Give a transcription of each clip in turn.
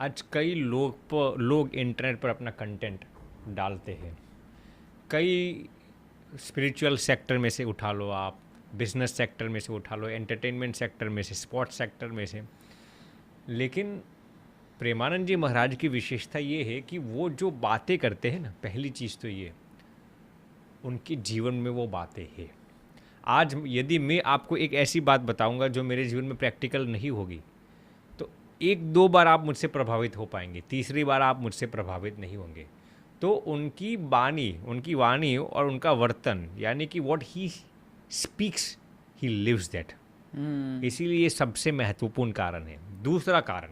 आज कई लोग इंटरनेट पर अपना कंटेंट डालते हैं। कई स्पिरिचुअल सेक्टर में से उठा लो आप, बिजनेस सेक्टर में से उठा लो, एंटरटेनमेंट सेक्टर में से, स्पोर्ट्स सेक्टर में से। लेकिन प्रेमानंद जी महाराज की विशेषता ये है कि वो जो बातें करते हैं ना, पहली चीज़ तो ये, उनके जीवन में वो बातें हैं। आज यदि मैं आपको एक ऐसी बात बताऊंगा जो मेरे जीवन में प्रैक्टिकल नहीं होगी, तो एक दो बार आप मुझसे प्रभावित हो पाएंगे, तीसरी बार आप मुझसे प्रभावित नहीं होंगे। तो उनकी वाणी और उनका वर्तन, यानी कि what he speaks he lives that, इसीलिए ये सबसे महत्वपूर्ण कारण है। दूसरा कारण,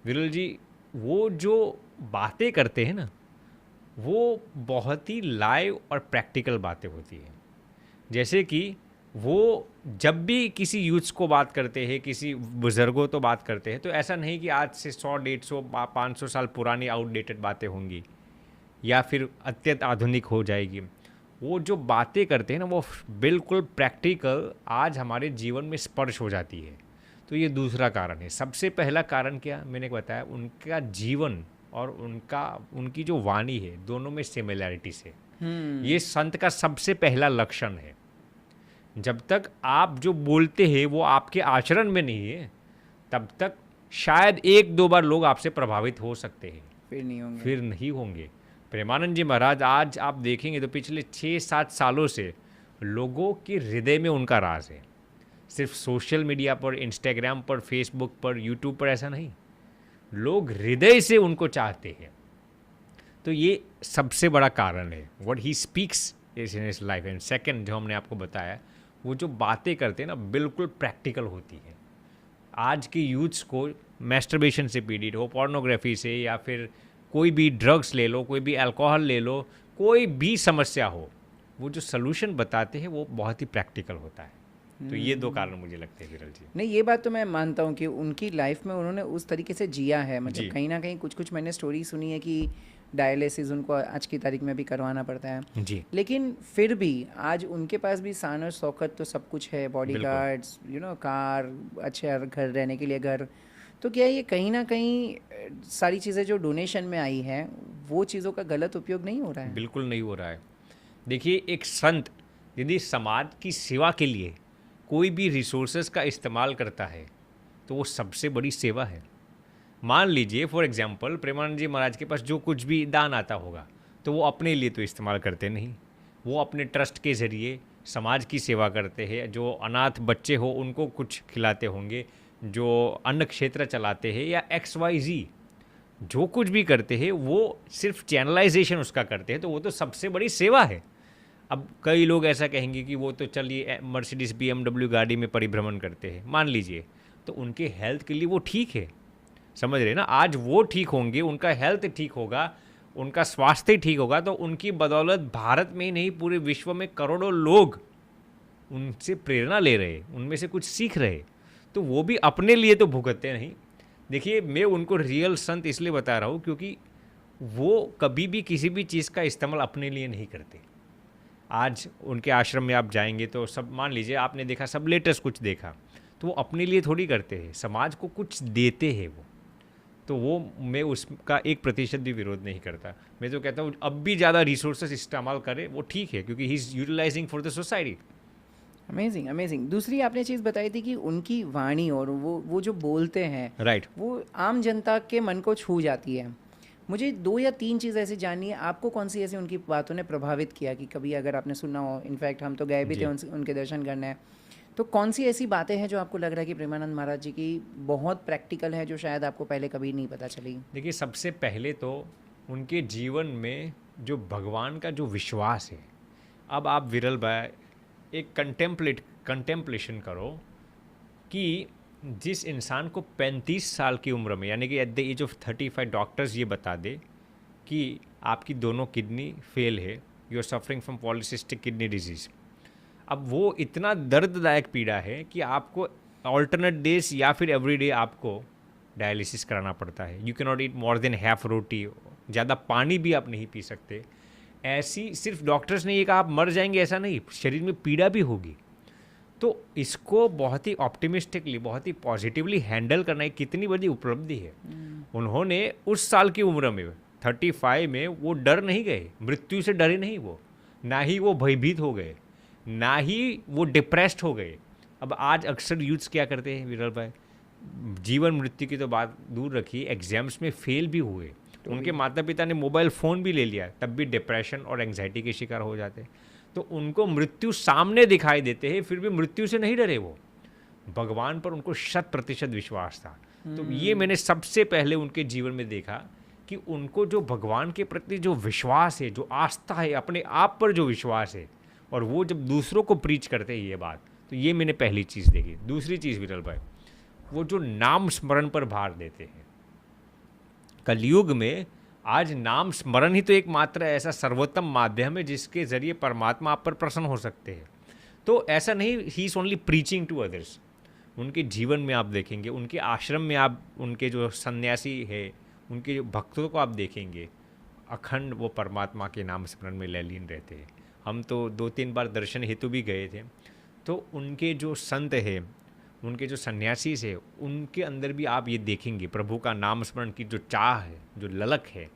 विरल जी, वो जो बातें करते हैं ना, वो बहुत ही लाइव और प्रैक्टिकल बातें होती हैं। जैसे कि वो जब भी किसी यूथ्स को बात करते हैं, किसी बुज़ुर्गों तो बात करते हैं, तो ऐसा नहीं कि आज से 100, 150, 500 साल पुरानी आउटडेटेड बातें होंगी या फिर अत्यंत आधुनिक हो जाएगी। वो जो बातें करते हैं ना, वो बिल्कुल प्रैक्टिकल आज हमारे जीवन में स्पर्श हो जाती है। तो ये दूसरा कारण है। सबसे पहला कारण क्या मैंने बताया, उनका जीवन और उनकी जो वाणी है, दोनों में सिमिलैरिटीज है। ये संत का सबसे पहला लक्षण है। जब तक आप जो बोलते हैं वो आपके आचरण में नहीं है, तब तक शायद एक दो बार लोग आपसे प्रभावित हो सकते हैं, फिर नहीं होंगे। प्रेमानंद जी महाराज आज आप देखेंगे तो पिछले 6-7 सालों से लोगों के हृदय में उनका राज है। सिर्फ सोशल मीडिया पर, इंस्टाग्राम पर, फेसबुक पर, यूट्यूब पर ऐसा नहीं, लोग हृदय से उनको चाहते हैं। तो ये सबसे बड़ा कारण है, what he speaks is in his life. And second, जो हमने आपको बताया, वो जो बातें करते हैं ना, बिल्कुल प्रैक्टिकल होती है। आज के यूथ्स को मैस्टरबेशन से पीड़ित हो, पोर्नोग्राफी से, या फिर कोई भी ड्रग्स ले लो, कोई भी अल्कोहल ले लो, कोई भी समस्या हो, वो जो सलूशन बताते हैं वो बहुत ही प्रैक्टिकल होता है। तो ये दो कारण मुझे लगते हैं विरल जी। नहीं, ये बात तो मैं मानता हूँ कि उनकी लाइफ में उन्होंने उस तरीके से जिया है। मतलब कहीं ना कहीं कुछ मैंने स्टोरी सुनी है कि डायलिसिस उनको आज की तारीख में भी करवाना पड़ता है जी। लेकिन फिर भी आज उनके पास भी शान और शौकत तो सब कुछ है, बॉडीगार्ड्स, कार, अच्छे घर, रहने के लिए घर। तो क्या ये कहीं ना कहीं सारी चीज़ें जो डोनेशन में आई हैं वो चीज़ों का गलत उपयोग नहीं हो रहा है? बिल्कुल नहीं हो रहा है। देखिए, एक संत यदि समाज की सेवा के लिए कोई भी रिसोर्सेज का इस्तेमाल करता है तो वो सबसे बड़ी सेवा है। मान लीजिए फॉर एग्जांपल, प्रेमानंद जी महाराज के पास जो कुछ भी दान आता होगा तो वो अपने लिए तो इस्तेमाल करते नहीं, वो अपने ट्रस्ट के ज़रिए समाज की सेवा करते हैं। जो अनाथ बच्चे हो उनको कुछ खिलाते होंगे, जो अन्न क्षेत्र चलाते हैं, या XYZ जो कुछ भी करते हैं वो सिर्फ चैनलाइजेशन उसका करते हैं, तो वो तो सबसे बड़ी सेवा है। अब कई लोग ऐसा कहेंगे कि वो तो चलिए मर्सिडीज BMW गाड़ी में परिभ्रमण करते हैं, मान लीजिए, तो उनके हेल्थ के लिए वो ठीक है, समझ रहे ना। आज वो ठीक होंगे, उनका हेल्थ ठीक होगा, उनका स्वास्थ्य ठीक होगा, तो उनकी बदौलत भारत में ही नहीं पूरे विश्व में करोड़ों लोग उनसे प्रेरणा ले रहे, उनमें से कुछ सीख रहे। तो वो भी अपने लिए तो भुगतते नहीं। देखिए, मैं उनको रियल संत इसलिए बता रहा हूँ क्योंकि वो कभी भी किसी भी चीज़ का इस्तेमाल अपने लिए नहीं करते। आज उनके आश्रम में आप जाएंगे तो सब, मान लीजिए आपने देखा, सब लेटेस्ट कुछ देखा, तो वो अपने लिए थोड़ी करते हैं, समाज को कुछ देते हैं वो। तो वो, मैं उसका 1% भी विरोध नहीं करता। मैं तो कहता हूँ अब भी ज़्यादा रिसोर्सेज इस्तेमाल करे वो ठीक है, क्योंकि he is utilising for the society. Amazing, amazing. दूसरी आपने चीज़ बताई थी कि उनकी वाणी और वो जो बोलते हैं, राइट, वो आम जनता के मन को छू जाती है। मुझे 2 या 3 चीज़ ऐसी जाननी है, आपको कौन सी ऐसी उनकी बातों ने प्रभावित किया कि कभी अगर आपने सुना हो, इनफैक्ट हम तो गए भी थे उनके दर्शन करने, तो कौन सी ऐसी बातें हैं जो आपको लग रहा है कि प्रेमानंद महाराज जी की बहुत प्रैक्टिकल है, जो शायद आपको पहले कभी नहीं पता चली? देखिए, सबसे पहले तो उनके जीवन में जो भगवान का जो विश्वास है। अब आप विरल भाई एक कंटेम्पलेशन करो कि जिस इंसान को 35 साल की उम्र में, यानी कि at the age of 35, doctors ये बता दे कि आपकी दोनों किडनी फेल है, you are suffering from polycystic kidney disease. अब वो इतना दर्ददायक पीड़ा है कि आपको ऑल्टरनेट डेज या फिर एवरीडे आपको डायलिसिस कराना पड़ता है। You can not eat more than half roti, ज़्यादा पानी भी आप नहीं पी सकते। ऐसी सिर्फ डॉक्टर्स ने ये कहा आप मर जाएंगे, ऐसा नहीं, शरीर में पीड़ा भी होगी। तो इसको बहुत ही ऑप्टिमिस्टिकली, बहुत ही पॉजिटिवली हैंडल करना एक कितनी बड़ी उपलब्धि है। उन्होंने उस साल की उम्र में 35 में वो डर नहीं गए, मृत्यु से डरे नहीं वो, ना ही वो भयभीत हो गए, ना ही वो डिप्रेस्ड हो गए। अब आज अक्सर यूथ्स क्या करते हैं विरल भाई, जीवन मृत्यु की तो बात दूर रखिए, एग्जाम्स में फेल भी हुए, उनके माता पिता ने मोबाइल फ़ोन भी ले लिया, तब भी डिप्रेशन और एंग्जाइटी के शिकार हो जाते हैं। तो उनको मृत्यु सामने दिखाई देते हैं, फिर भी मृत्यु से नहीं डरे वो, भगवान पर उनको 100% विश्वास था। तो ये मैंने सबसे पहले उनके जीवन में देखा कि उनको जो भगवान के प्रति जो विश्वास है, जो आस्था है, अपने आप पर जो विश्वास है, और वो जब दूसरों को प्रीच करते हैं ये बात, तो ये मैंने पहली चीज़ देखी। दूसरी चीज़ विरल भाई, वो जो नाम स्मरण पर भार देते हैं। कलयुग में आज नाम स्मरण ही तो एकमात्र ऐसा सर्वोत्तम माध्यम है जिसके जरिए परमात्मा आप पर प्रसन्न हो सकते हैं। तो ऐसा नहीं he is only preaching to others. उनके जीवन में आप देखेंगे, उनके आश्रम में आप उनके जो सन्यासी है, उनके जो भक्तों को आप देखेंगे, अखंड वो परमात्मा के नाम स्मरण में लयलीन रहते हैं। हम तो 2-3 बार दर्शन हेतु भी गए थे, तो उनके जो संत है, उनके जो सन्यासी है, उनके अंदर भी आप ये देखेंगे प्रभु का नाम स्मरण की जो चाह है, जो ललक है।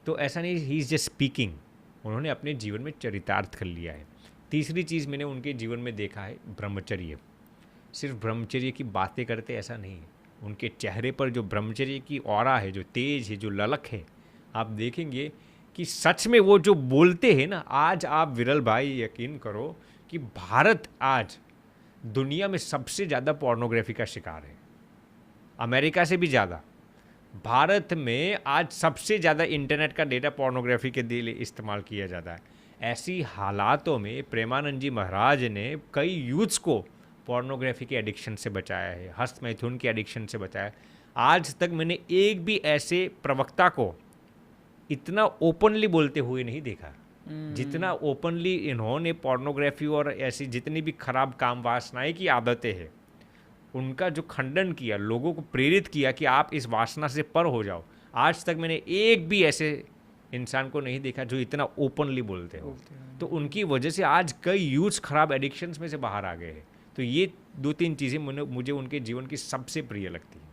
तो ऐसा नहीं ही इज़ जस्ट स्पीकिंग, उन्होंने अपने जीवन में चरितार्थ कर लिया है। तीसरी चीज़ मैंने उनके जीवन में देखा है ब्रह्मचर्य। सिर्फ ब्रह्मचर्य की बातें करते ऐसा नहीं है, उनके चेहरे पर जो ब्रह्मचर्य की ऑरा है, जो तेज है, जो ललक है, आप देखेंगे कि सच में वो जो बोलते हैं ना। आज आप विरल भाई यकीन करो कि भारत आज दुनिया में सबसे ज़्यादा पोर्नोग्राफी का शिकार है, अमेरिका से भी ज़्यादा। भारत में आज सबसे ज़्यादा इंटरनेट का डेटा पोर्नोग्राफी के लिए इस्तेमाल किया जाता है। ऐसी हालातों में प्रेमानंद जी महाराज ने कई यूथ्स को पोर्नोग्राफी के एडिक्शन से बचाया है, हस्त मैथुन के एडिक्शन से बचाया है। आज तक मैंने एक भी ऐसे प्रवक्ता को इतना ओपनली बोलते हुए नहीं देखा जितना ओपनली इन्होंने पोर्नोग्राफी और ऐसी जितनी भी खराब काम वासनाएं की आदतें हैं उनका जो खंडन किया, लोगों को प्रेरित किया कि आप इस वासना से पर हो जाओ। आज तक मैंने एक भी ऐसे इंसान को नहीं देखा जो इतना ओपनली बोलते हो। तो उनकी वजह से आज कई यूथ्स खराब एडिक्शंस में से बाहर आ गए हैं। तो ये 2-3 चीज़ें मुझे उनके जीवन की सबसे प्रिय लगती है।